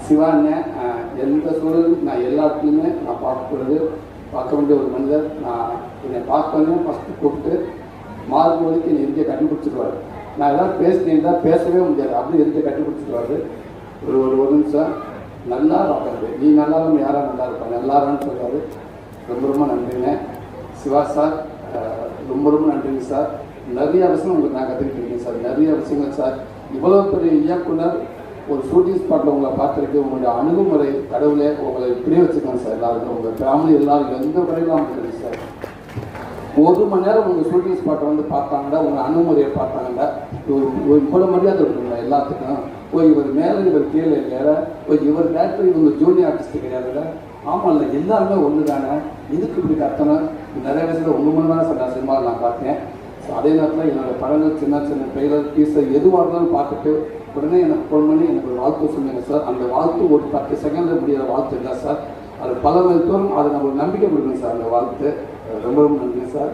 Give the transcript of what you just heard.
சிவா அண்ணன் எந்த சூழலும் நான் எல்லாத்துலேயுமே நான் பார்க்க வேண்டிய ஒரு மனிதர். நான் என்னை பார்த்தோன்னே ஃபஸ்ட்டு கூப்பிட்டு மார்போலிக்கு என்னை எங்கே கண்டுபிடிச்சிடுவார். நான் எதாவது பேசினேன் தான் பேசவே முடியாது, அப்படி எங்கே கண்டுபிடிச்சிடுவார். ஒரு நிமிஷம் நல்லா இருக்காது, நீ நல்லா இருக்கும் யாராக நல்லா இருப்பாங்க நல்லாரான்னு சொல்லுவார். ரொம்ப நன்றிங்க சிவா சார், ரொம்ப நன்றிங்க சார். நிறைய விஷயம் உங்களுக்கு நான் கற்றுக்கிட்டீங்க சார், நிறைய விஷயங்கள் சார். இவ்வளோ பெரிய இயக்குனர் ஒரு ஷூட்டிங் ஸ்பாட்டில் உங்களை பார்த்துருக்கு. உங்களுடைய அணுகுமுறை கடவுளே உங்களை இப்படியே வச்சுக்கோங்க சார். எல்லாருக்கும் உங்கள் ஃபேமிலி எல்லாரும் எந்த வரையிலும் அமைக்கிறது சார். 1 மணி நேரம் உங்கள் ஷூட்டிங் ஸ்பாட்டை வந்து பார்த்தாங்கன்னா, உங்கள் அணுகுமுறையை பார்த்தாங்கன்னா ஒரு இவ்வளோ மரியாதை இருக்குங்களா எல்லாத்துக்கும். இவர் மேலே இவர் கீழே இல்லை, இவர் டேரக்டர் இவங்க ஜூனியர் ஆர்டிஸ்ட் கிடையாதுல்ல. ஆமாம் இல்லை, எல்லாருமே ஒன்று தானே. இதுக்கு இப்படி கத்தணும். நிறைய விஷயத்தில் உங்கள் மூலமாக சார் நான் சினிமாவில் நான் பார்த்தேன். ஸோ அதே நேரத்தில் என்னோடய படங்கள் சின்ன ட்ரெய்லர் டீசர் எதுவாக இருந்தாலும் பார்த்துட்டு உடனே எனக்கு ஃபோன் பண்ணி எனக்கு ஒரு வாழ்த்து சொன்னீங்க சார். அந்த வாழ்த்து ஒரு 10 செகண்டில் முடியாத வாழ்த்து இல்லை சார். அது பல தோறும் அதை நம்ம ஒரு நம்பிக்கை கொடுக்கணும் சார். அந்த வாழ்த்து ரொம்ப நன்றி சார்.